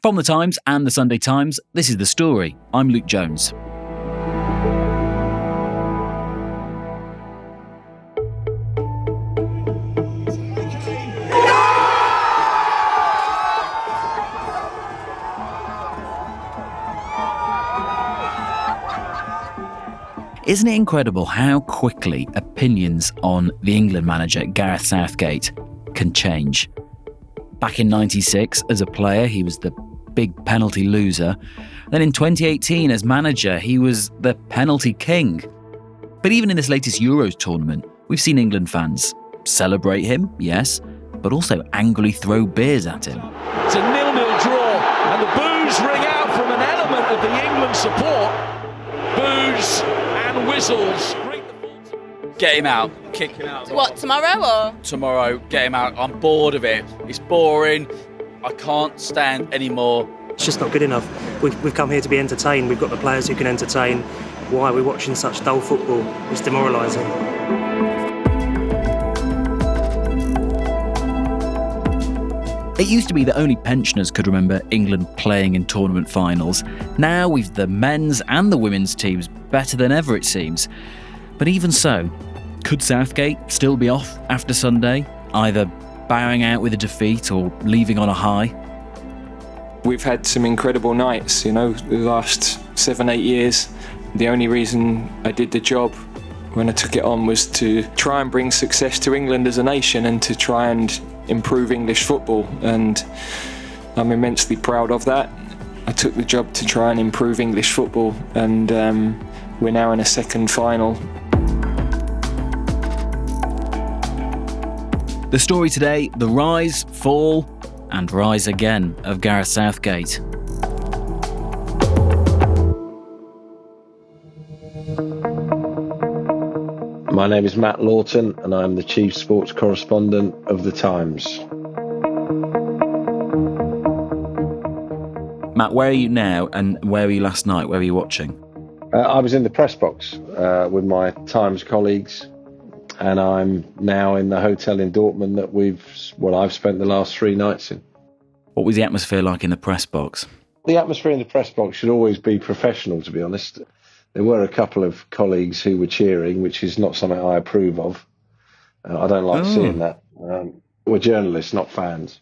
From The Times and The Sunday Times, this is The Story. I'm Luke Jones. Isn't it incredible how quickly opinions on the England manager, Gareth Southgate, can change? Back in '96, as a player, he was the big penalty loser. Then in 2018, as manager, he was the penalty king. But even in this latest Euros tournament, we've seen England fans celebrate him, yes, but also angrily throw beers at him. It's a 0-0 draw, and the boos ring out from an element of the England support. Boos and whistles. Get him out, kick him out. What, tomorrow or? Tomorrow, get him out. I'm bored of it. It's boring. I can't stand anymore. It's just not good enough. We've come here to be entertained. We've got the players who can entertain. Why are we watching such dull football? It's demoralising. It used to be that only pensioners could remember England playing in tournament finals. Now we've the men's and the women's teams better than ever, it seems. But even so, could Southgate still be off after Sunday, either bowing out with a defeat or leaving on a high? We've had some incredible nights, the last 7-8 years. The only reason I did the job when I took it on was to try and bring success to England as a nation and to try and improve English football, and I'm immensely proud of that. I took the job to try and improve English football, and we're now in a second final. The story today, the rise, fall and rise again of Gareth Southgate. My name is Matt Lawton and I'm the Chief Sports Correspondent of The Times. Matt, where are you now and where were you last night? Where were you watching? I was in the press box with my Times colleagues, and I'm now in the hotel in Dortmund that I've spent the last 3 nights in. What was the atmosphere like in the press box? The atmosphere in the press box should always be professional, to be honest. There were a couple of colleagues who were cheering, which is not something I approve of. I don't like seeing that. We're journalists, not fans.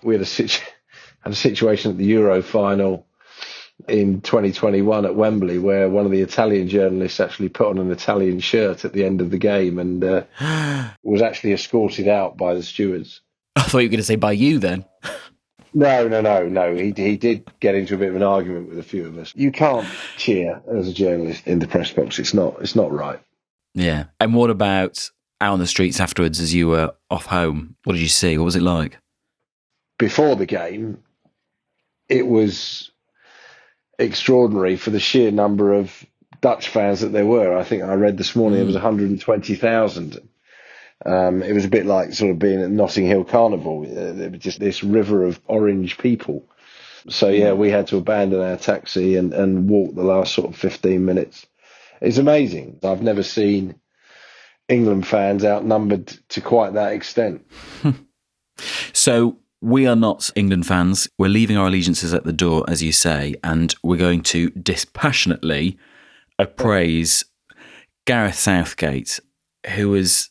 We had a situation at the Euro final in 2021 at Wembley where one of the Italian journalists actually put on an Italian shirt at the end of the game and was actually escorted out by the stewards. I thought you were going to say by you then. No. He did get into a bit of an argument with a few of us. You can't cheer as a journalist in the press box. It's not right. Yeah. And what about out on the streets afterwards as you were off home? What did you see? What was it like? Before the game, it was extraordinary for the sheer number of Dutch fans that there were. I think I read this morning it was 120,000. It was a bit like sort of being at Notting Hill Carnival. There was just this river of orange people. So, yeah, we had to abandon our taxi and walk the last sort of 15 minutes. It's amazing. I've never seen England fans outnumbered to quite that extent. So we are not England fans. We're leaving our allegiances at the door, as you say, and we're going to dispassionately appraise Gareth Southgate, who has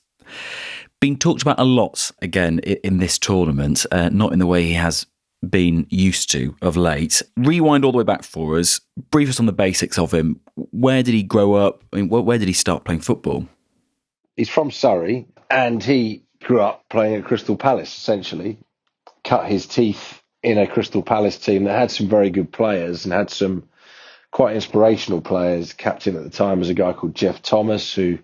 been talked about a lot again in this tournament, not in the way he has been used to of late. Rewind all the way back for us. Brief us on the basics of him. Where did he grow up? I mean, where did he start playing football? He's from Surrey, and he grew up playing at Crystal Palace, essentially. Cut his teeth in a Crystal Palace team that had some very good players and had some quite inspirational players. Captain at the time was a guy called Jeff Thomas, who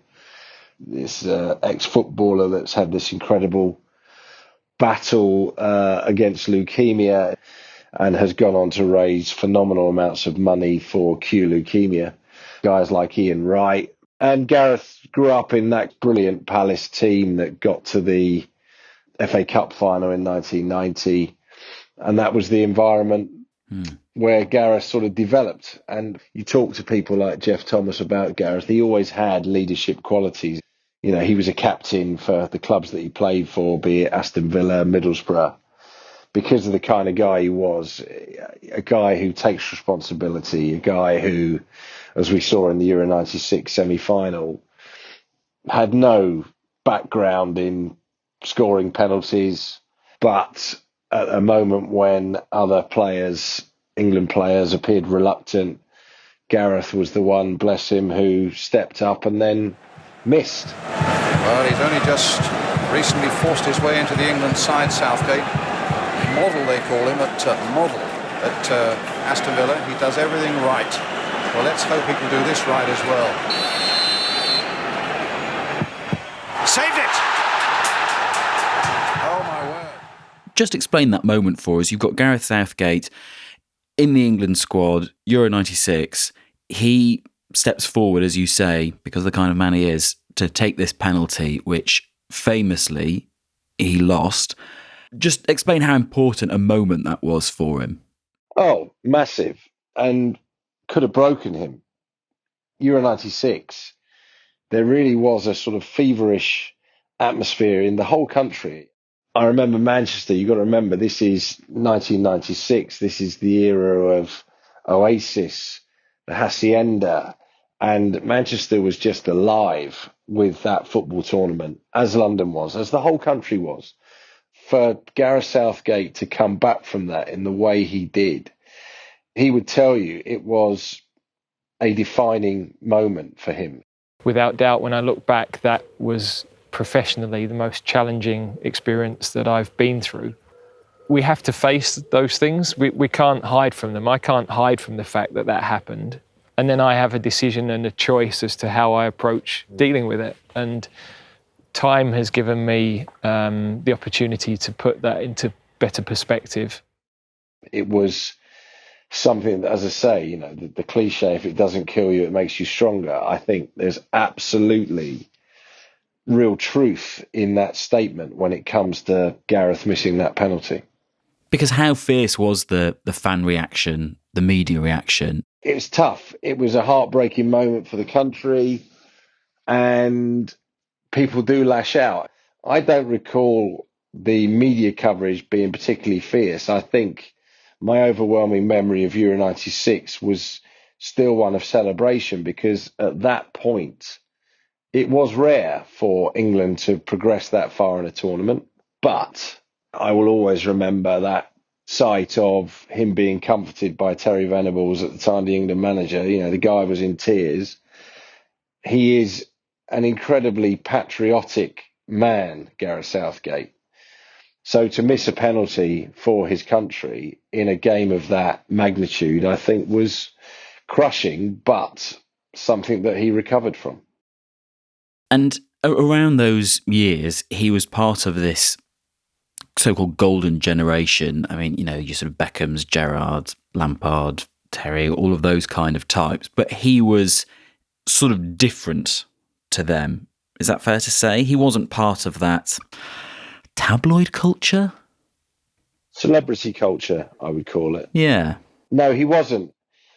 this ex-footballer that's had this incredible battle against leukemia and has gone on to raise phenomenal amounts of money for cure leukemia. Guys like Ian Wright. And Gareth grew up in that brilliant Palace team that got to the FA Cup final in 1990. And that was the environment where Gareth sort of developed. And you talk to people like Jeff Thomas about Gareth, he always had leadership qualities. You know, he was a captain for the clubs that he played for, be it Aston Villa, Middlesbrough. because of the kind of guy he was, a guy who takes responsibility, a guy who, as we saw in the Euro 96 semi-final, had no background in scoring penalties, but at a moment when other players, England players, appeared reluctant, Gareth was the one, bless him, who stepped up and then missed. Well, he's only just recently forced his way into the England side, Southgate. Model, they call him, at Aston Villa. He does everything right. Well, let's hope he can do this right as well. Saved it! Oh, my word. Just explain that moment for us. You've got Gareth Southgate in the England squad, Euro 96. He steps forward, as you say, because of the kind of man he is, to take this penalty, which famously he lost. Just explain how important a moment that was for him. Oh, massive. And could have broken him. Euro 96, there really was a sort of feverish atmosphere in the whole country. I remember Manchester, you've got to remember, this is 1996. This is the era of Oasis, the Hacienda. And Manchester was just alive with that football tournament, as London was, as the whole country was. For Gareth Southgate to come back from that in the way he did, he would tell you it was a defining moment for him. Without doubt, when I look back, that was professionally the most challenging experience that I've been through. We have to face those things. We can't hide from them. I can't hide from the fact that that happened. And then I have a decision and a choice as to how I approach dealing with it. And time has given me the opportunity to put that into better perspective. It was something that, as I say, you know, the cliche, if it doesn't kill you, it makes you stronger. I think there's absolutely real truth in that statement when it comes to Gareth missing that penalty. Because how fierce was the fan reaction, the media reaction? It was tough. It was a heartbreaking moment for the country, and people do lash out. I don't recall the media coverage being particularly fierce. I think my overwhelming memory of Euro 96 was still one of celebration, because at that point, it was rare for England to progress that far in a tournament. But I will always remember that sight of him being comforted by Terry Venables, at the time the England manager. You know, the guy was in tears. He is an incredibly patriotic man, Gareth Southgate. So to miss a penalty for his country in a game of that magnitude, I think was crushing, but something that he recovered from. And around those years, he was part of this so-called golden generation. I mean, you know, you sort of Beckhams, Gerrard, Lampard, Terry, all of those kind of types. But he was sort of different to them. Is that fair to say? He wasn't part of that tabloid culture? Celebrity culture, I would call it. Yeah. No, he wasn't.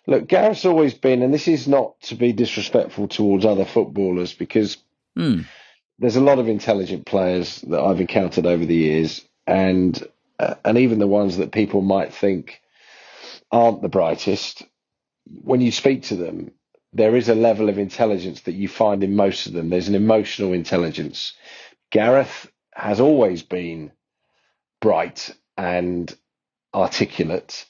Look, Gareth's always been, and this is not to be disrespectful towards other footballers, because there's a lot of intelligent players that I've encountered over the years, and even the ones that people might think aren't the brightest. When you speak to them, there is a level of intelligence that you find in most of them. There's an emotional intelligence. Gareth has always been bright and articulate,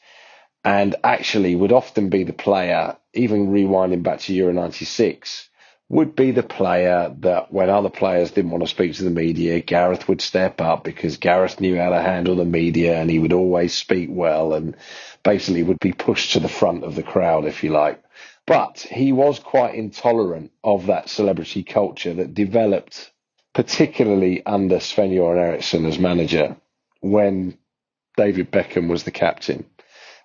and actually would often be the player, even rewinding back to Euro 96, would be the player that when other players didn't want to speak to the media, Gareth would step up, because Gareth knew how to handle the media, and he would always speak well and basically would be pushed to the front of the crowd, if you like. But he was quite intolerant of that celebrity culture that developed, particularly under Sven-Göran Eriksson as manager, when David Beckham was the captain.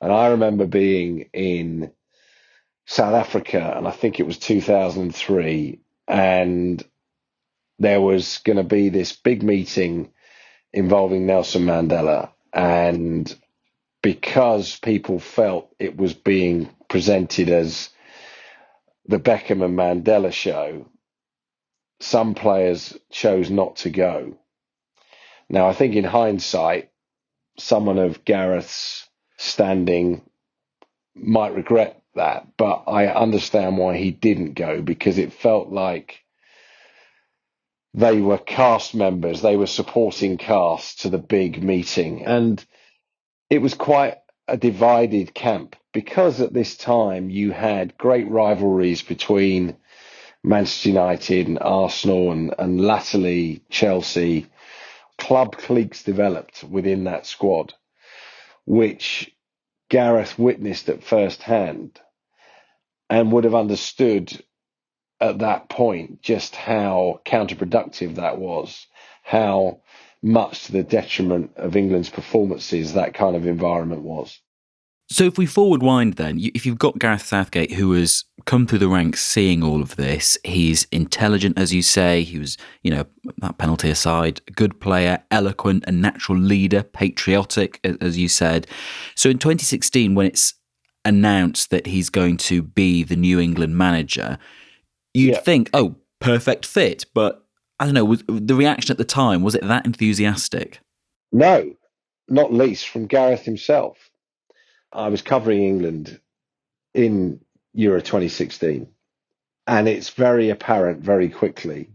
And I remember being in South Africa, and I think it was 2003, and there was going to be this big meeting involving Nelson Mandela. And because people felt it was being presented as the Beckham and Mandela show, some players chose not to go. Now, I think in hindsight, someone of Gareth's standing might regret that, but I understand why he didn't go, because it felt like they were cast members, they were supporting cast to the big meeting. And it was quite a divided camp, because at this time you had great rivalries between Manchester United and Arsenal and latterly Chelsea. Club cliques developed within that squad, which Gareth witnessed at first hand and would have understood at that point just how counterproductive that was, how much to the detriment of England's performances that kind of environment was. So if we forward wind then, if you've got Gareth Southgate, who has come through the ranks seeing all of this, he's intelligent, as you say, he was, that penalty aside, a good player, eloquent, a natural leader, patriotic, as you said. So in 2016, when it's announced that he's going to be the New England manager, you'd think, oh, perfect fit. But I don't know, was the reaction at the time, was it that enthusiastic? No, not least from Gareth himself. I was covering England in Euro 2016, and it's very apparent very quickly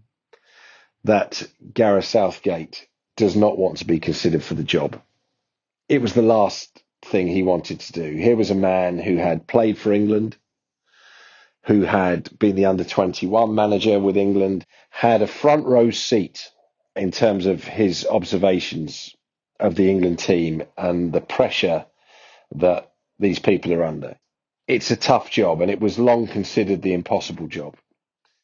that Gareth Southgate does not want to be considered for the job. It was the last thing he wanted to do. Here was a man who had played for England, who had been the under-21 manager with England, had a front row seat in terms of his observations of the England team and the pressure that these people are under. It's a tough job, and it was long considered the impossible job.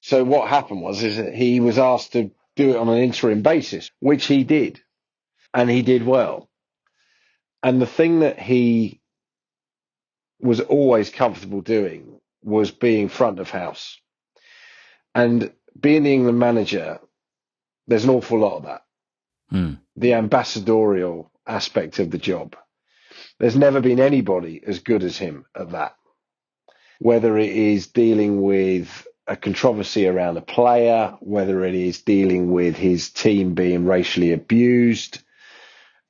So what happened is that he was asked to do it on an interim basis, which he did, and he did well. And the thing that he was always comfortable doing was being front of house. And being the England manager, there's an awful lot of that. The ambassadorial aspect of the job. There's never been anybody as good as him at that. Whether it is dealing with a controversy around a player, whether it is dealing with his team being racially abused,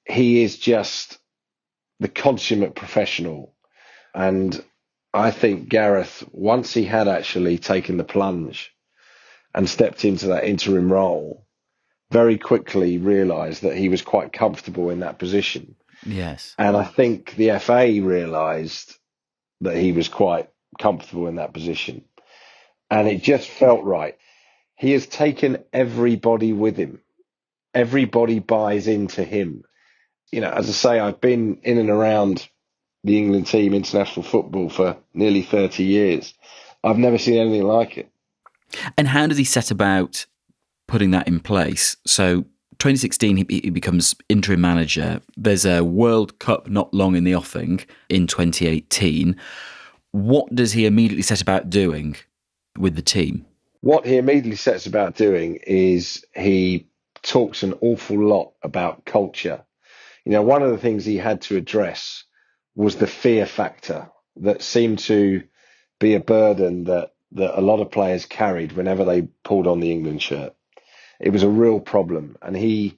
he is just the consummate professional. And I think Gareth, once he had actually taken the plunge and stepped into that interim role, very quickly realised that he was quite comfortable in that position. Yes. And I think the FA realised that he was quite comfortable in that position. And it just felt right. He has taken everybody with him. Everybody buys into him. As I say, I've been in and around the England team, international football, for nearly 30 years. I've never seen anything like it. And how does he set about putting that in place? So 2016, he becomes interim manager. There's a World Cup not long in the offing in 2018. What does he immediately set about doing with the team? What he immediately sets about doing is he talks an awful lot about culture. One of the things he had to address was the fear factor that seemed to be a burden that a lot of players carried whenever they pulled on the England shirt. It was a real problem. And he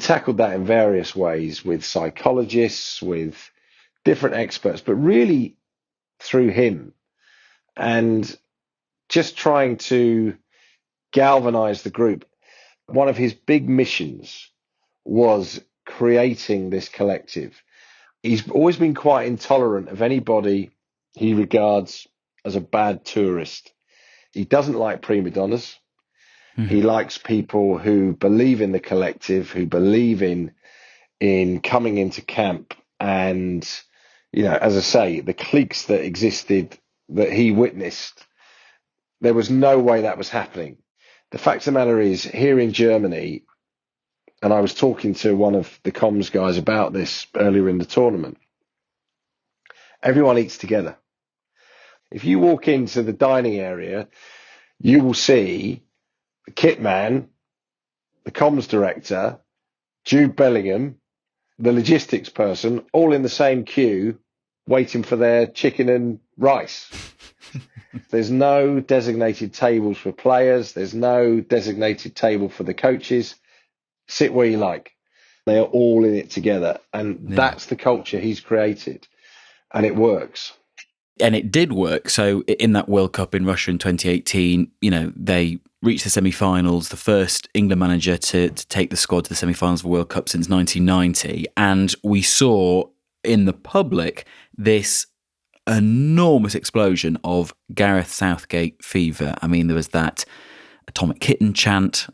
tackled that in various ways with psychologists, with different experts, but really through him, and just trying to galvanize the group. One of his big missions was creating this collective. He's always been quite intolerant of anybody he regards as a bad tourist. He doesn't like prima donnas. He likes people who believe in the collective, who believe in coming into camp. And, as I say, the cliques that existed that he witnessed, there was no way that was happening. The fact of the matter is, here in Germany, and I was talking to one of the comms guys about this earlier in the tournament, everyone eats together. If you walk into the dining area, you will see the kit man, the comms director, Jude Bellingham, the logistics person, all in the same queue, waiting for their chicken and rice. There's no designated tables for players. There's no designated table for the coaches. Sit where you like. They are all in it together. And that's the culture he's created. And it works. And it did work. So in that World Cup in Russia in 2018, they reached the semi-finals, the first England manager to take the squad to the semi-finals of the World Cup since 1990. And we saw in the public this enormous explosion of Gareth Southgate fever. I mean, there was that Atomic Kitten chant.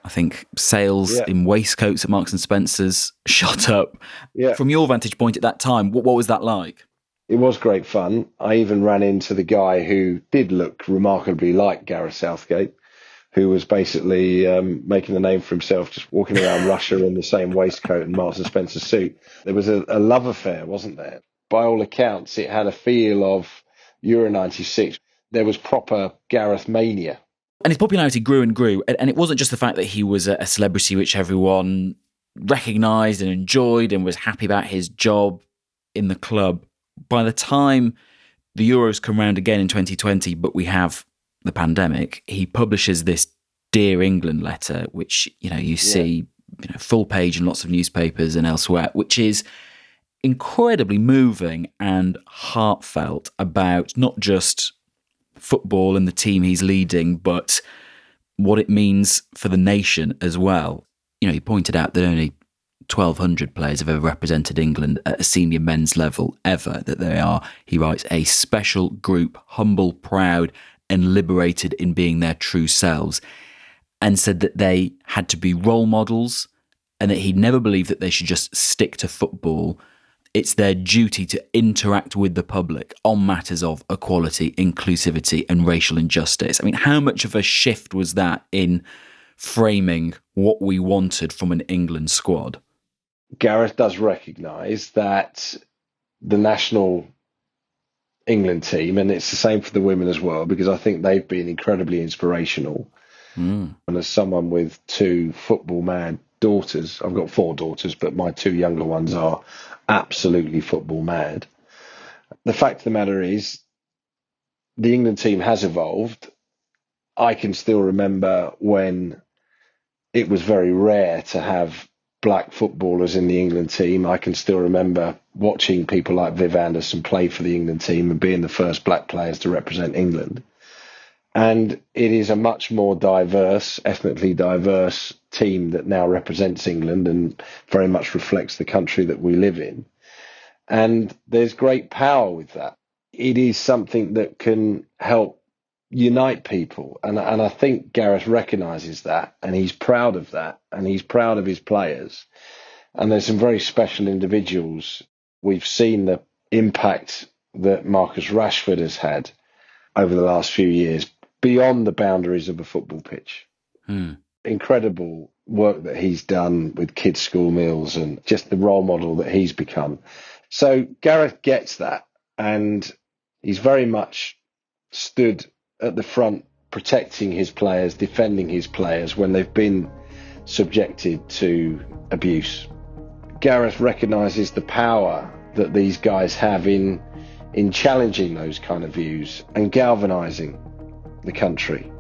I think sales in waistcoats at Marks and Spencer's shot up. Yeah. From your vantage point at that time, what was that like? It was great fun. I even ran into the guy who did look remarkably like Gareth Southgate, who was basically making a name for himself, just walking around Russia in the same waistcoat and Marks and Spencer suit. There was a love affair, wasn't there? By all accounts, it had a feel of Euro 96. There was proper Gareth mania. And his popularity grew and grew. And it wasn't just the fact that he was a celebrity which everyone recognised and enjoyed and was happy about his job in the club. By the time the Euros come round again in 2020, but we have the pandemic, he publishes this Dear England letter, which, you see full page in lots of newspapers and elsewhere, which is incredibly moving and heartfelt about not just football and the team he's leading, but what it means for the nation as well. He pointed out that only 1,200 players have ever represented England at a senior men's level ever, that they are, he writes, a special group, humble, proud, and liberated in being their true selves, and said that they had to be role models and that he never believed that they should just stick to football. It's their duty to interact with the public on matters of equality, inclusivity, and racial injustice. I mean, how much of a shift was that in framing what we wanted from an England squad? Gareth does recognise that the national England team, and it's the same for the women as well, because I think they've been incredibly inspirational. And as someone with two football mad daughters, I've got 4 daughters, but my 2 younger ones are absolutely football mad. The fact of the matter is, the England team has evolved. I can still remember when it was very rare to have black footballers in the England team. I can still remember watching people like Viv Anderson play for the England team and being the first black players to represent England. And it is a much more diverse, ethnically diverse team that now represents England and very much reflects the country that we live in. And there's great power with that. It is something that can help unite people. And I think Gareth recognises that, and he's proud of that, and he's proud of his players. And there's some very special individuals. We've seen the impact that Marcus Rashford has had over the last few years beyond the boundaries of a football pitch. Incredible work that he's done with kids' school meals and just the role model that he's become. So Gareth gets that, and he's very much stood at the front protecting his players, defending his players when they've been subjected to abuse. Gareth recognises the power that these guys have in challenging those kind of views and galvanising the country.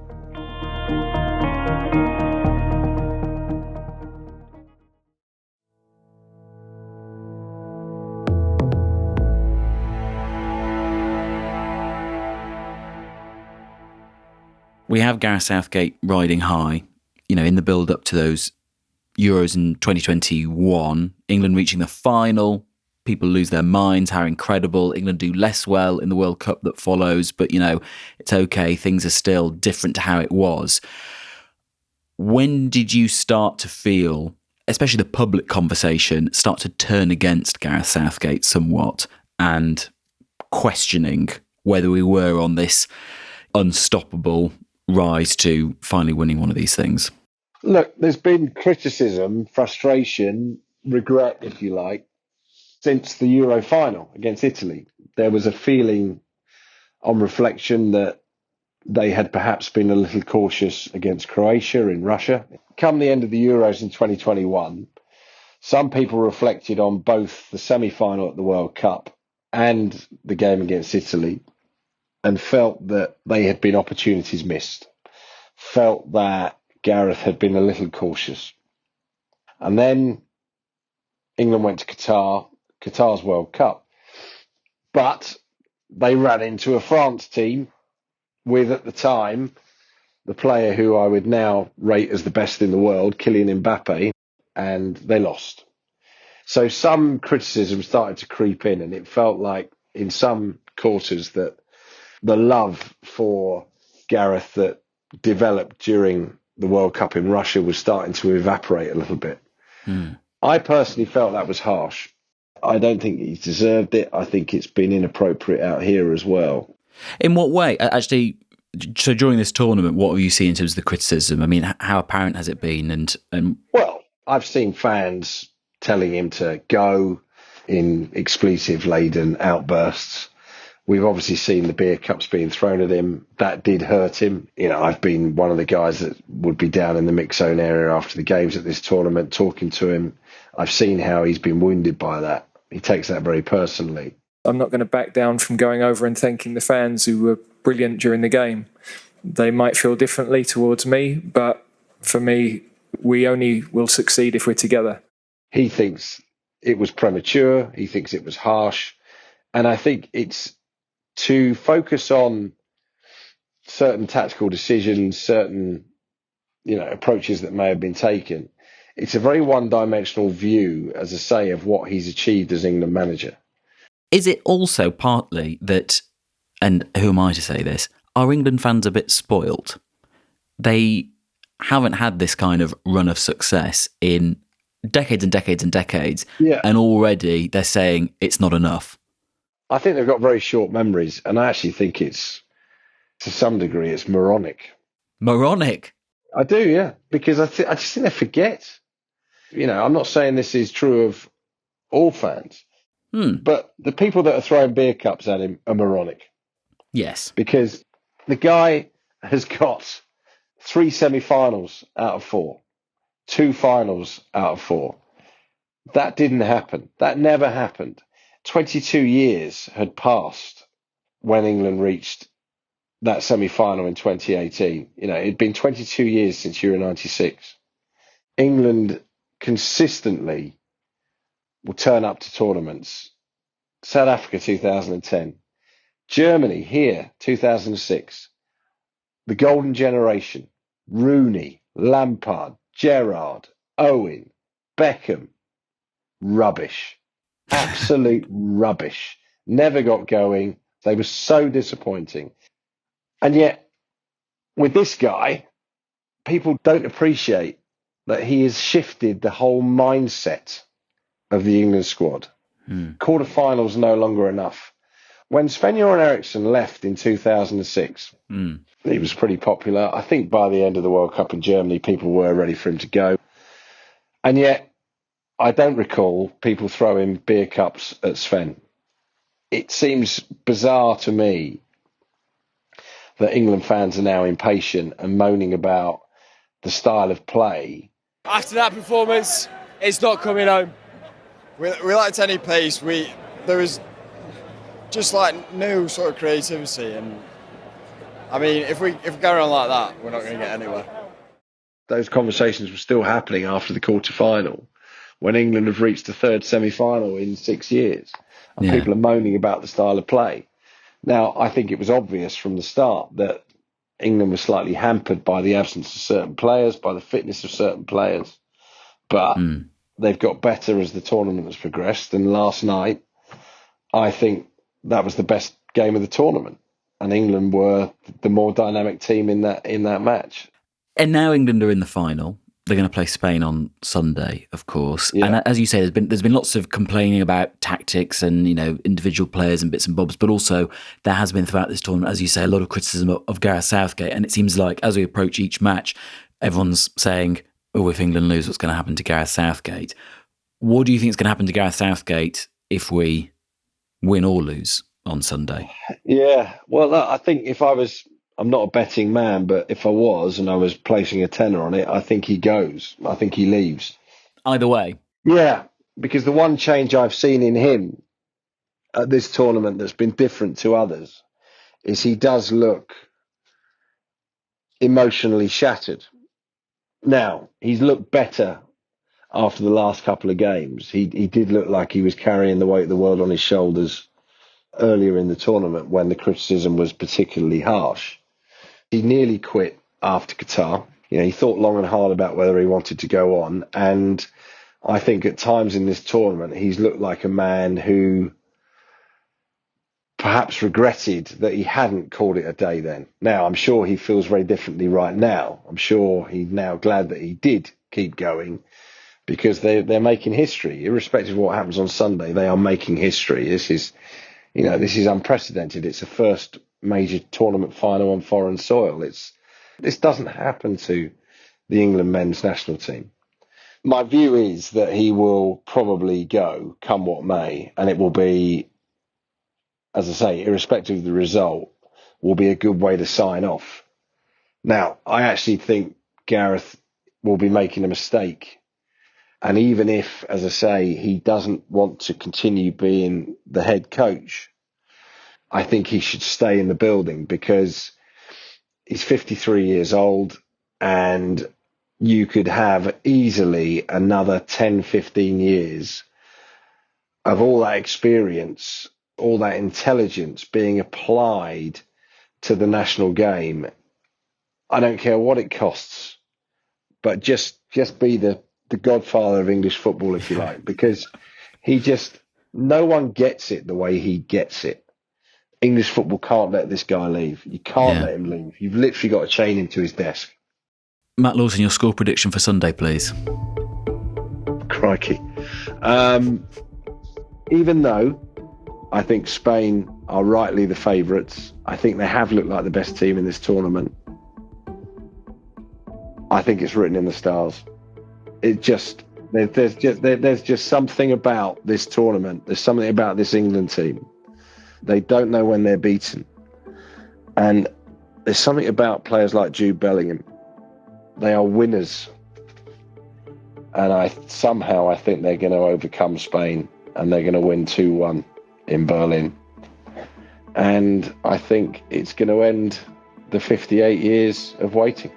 We have Gareth Southgate riding high, in the build-up to those Euros in 2021, England reaching the final, people lose their minds, how incredible, England do less well in the World Cup that follows, but, it's okay, things are still different to how it was. When did you start to feel, especially the public conversation, start to turn against Gareth Southgate somewhat and questioning whether we were on this unstoppable rise to finally winning one of these things? Look, there's been criticism, frustration, regret, if you like, since the Euro final against Italy. There was a feeling on reflection that they had perhaps been a little cautious against Croatia in Russia. Come the end of the Euros in 2021, some people reflected on both the semi-final at the World Cup and the game against Italy and felt that they had been opportunities missed, felt that Gareth had been a little cautious. And then England went to Qatar's World Cup. But they ran into a France team with, at the time, the player who I would now rate as the best in the world, Kylian Mbappe, and they lost. So some criticism started to creep in, and it felt like in some quarters that the love for Gareth that developed during the World Cup in Russia was starting to evaporate a little bit. I personally felt that was harsh. I don't think he deserved it. I think it's been inappropriate out here as well. In what way? Actually, so during this tournament, what have you seen in terms of the criticism? I mean, how apparent has it been? And Well, I've seen fans telling him to go in expletive-laden outbursts. We've obviously seen the beer cups being thrown at him. That did hurt him. You know, I've been one of the guys that would be down in the mix zone area after the games at this tournament, talking to him. I've seen how he's been wounded by that. He takes that very personally. I'm not going to back down from going over and thanking the fans who were brilliant during the game. They might feel differently towards me, but for me, we only will succeed if we're together. He thinks it was premature. He thinks it was harsh. And I think it's to focus on certain tactical decisions, certain, approaches that may have been taken. It's a very one-dimensional view, as I say, of what he's achieved as England manager. is it also partly that, and who am I to say this, are England fans a bit spoilt? They haven't had this kind of run of success in decades and decades and decades, and already they're saying it's not enough. I think they've got very short memories, and I actually think it's, to some degree, it's moronic. Moronic? I do, yeah, because I just think they forget. I'm not saying this is true of all fans, but the people that are throwing beer cups at him are moronic. Yes. Because the guy has got 3 semi-finals out of 4, 2 finals out of 4. That didn't happen. That never happened. 22 years had passed when England reached that semi-final in 2018. It'd been 22 years since Euro 96. England consistently will turn up to tournaments. South Africa 2010. Germany here 2006. The golden generation. Rooney, Lampard, Gerrard, Owen, Beckham. Rubbish. Absolute rubbish. Never got going. They were so disappointing. And yet, with this guy, people don't appreciate that he has shifted the whole mindset of the England squad. Quarterfinals no longer enough. When Sven-Göran Eriksson left in 2006, he was pretty popular. I think by the end of the World Cup in Germany, people were ready for him to go. And yet, I don't recall people throwing beer cups at Sven. It seems bizarre to me that England fans are now impatient and moaning about the style of play. After that performance, it's not coming home. We lacked any pace. There was just no sort of creativity, and I mean, if we carry on like that, we're not going to get anywhere. Those conversations were still happening after the quarter-final, when England have reached the 3rd semi-final in 6 years, and people are moaning about the style of play. Now, I think it was obvious from the start that England was slightly hampered by the absence of certain players, by the fitness of certain players, but they've got better as the tournament has progressed. And last night, I think that was the best game of the tournament, and England were the more dynamic team in that match. And now England are in the final. They're going to play Spain on Sunday, of course. Yeah. And as you say, there's been lots of complaining about tactics and individual players and bits and bobs, but also there has been throughout this tournament, as you say, a lot of criticism of Gareth Southgate. And it seems like as we approach each match, everyone's saying, "Oh, if England lose, what's going to happen to Gareth Southgate?" What do you think is going to happen to Gareth Southgate if we win or lose on Sunday? Yeah, well, I think if I was I'm not a betting man, but if I was and I was placing a tenner on it, I think he goes. I think he leaves. Either way. Yeah, because the one change I've seen in him at this tournament that's been different to others is he does look emotionally shattered. Now, he's looked better after the last couple of games. He did look like he was carrying the weight of the world on his shoulders earlier in the tournament when the criticism was particularly harsh. He nearly quit after Qatar. He thought long and hard about whether he wanted to go on. And I think at times in this tournament, he's looked like a man who perhaps regretted that he hadn't called it a day then. Now, I'm sure he feels very differently right now. I'm sure he's now glad that he did keep going because they're making history. Irrespective of what happens on Sunday, they are making history. This is unprecedented. It's the first major tournament final on foreign soil. This doesn't happen to the England men's national team. My view is that he will probably go, come what may, and it will be, as I say, irrespective of the result, will be a good way to sign off. Now, I actually think Gareth will be making a mistake. And even if, as I say, he doesn't want to continue being the head coach, I think he should stay in the building because he's 53 years old and you could have easily another 10, 15 years of all that experience, all that intelligence being applied to the national game. I don't care what it costs, but just be the godfather of English football, if you like, because no one gets it the way he gets it. English football can't let this guy leave. You can't let him leave. You've literally got to chain him to his desk. Matt Lawton, your score prediction for Sunday, please. Crikey. Even though I think Spain are rightly the favourites, I think they have looked like the best team in this tournament. I think it's written in the stars. There's just something about this tournament. There's something about this England team. They don't know when they're beaten. And there's something about players like Jude Bellingham. They are winners. And I think they're going to overcome Spain and they're going to win 2-1 in Berlin. And I think it's going to end the 58 years of waiting.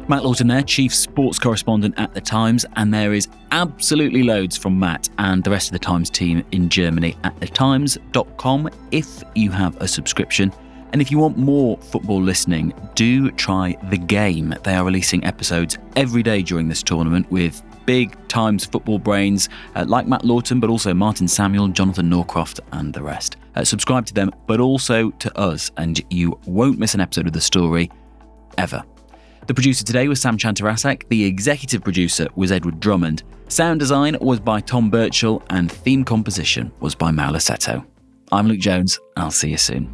Matt Lawton there, Chief Sports Correspondent at The Times, and there is absolutely loads from Matt and the rest of the Times team in Germany at thetimes.com if you have a subscription. And if you want more football listening, do try The Game. They are releasing episodes every day during this tournament with big Times football brains like Matt Lawton, but also Martin Samuel, Jonathan Norcroft and the rest. Subscribe to them, but also to us, and you won't miss an episode of The Story ever. The producer today was Sam Chantarasek, the executive producer was Edward Drummond, sound design was by Tom Birchall, and theme composition was by Mauro Seto. I'm Luke Jones, and I'll see you soon.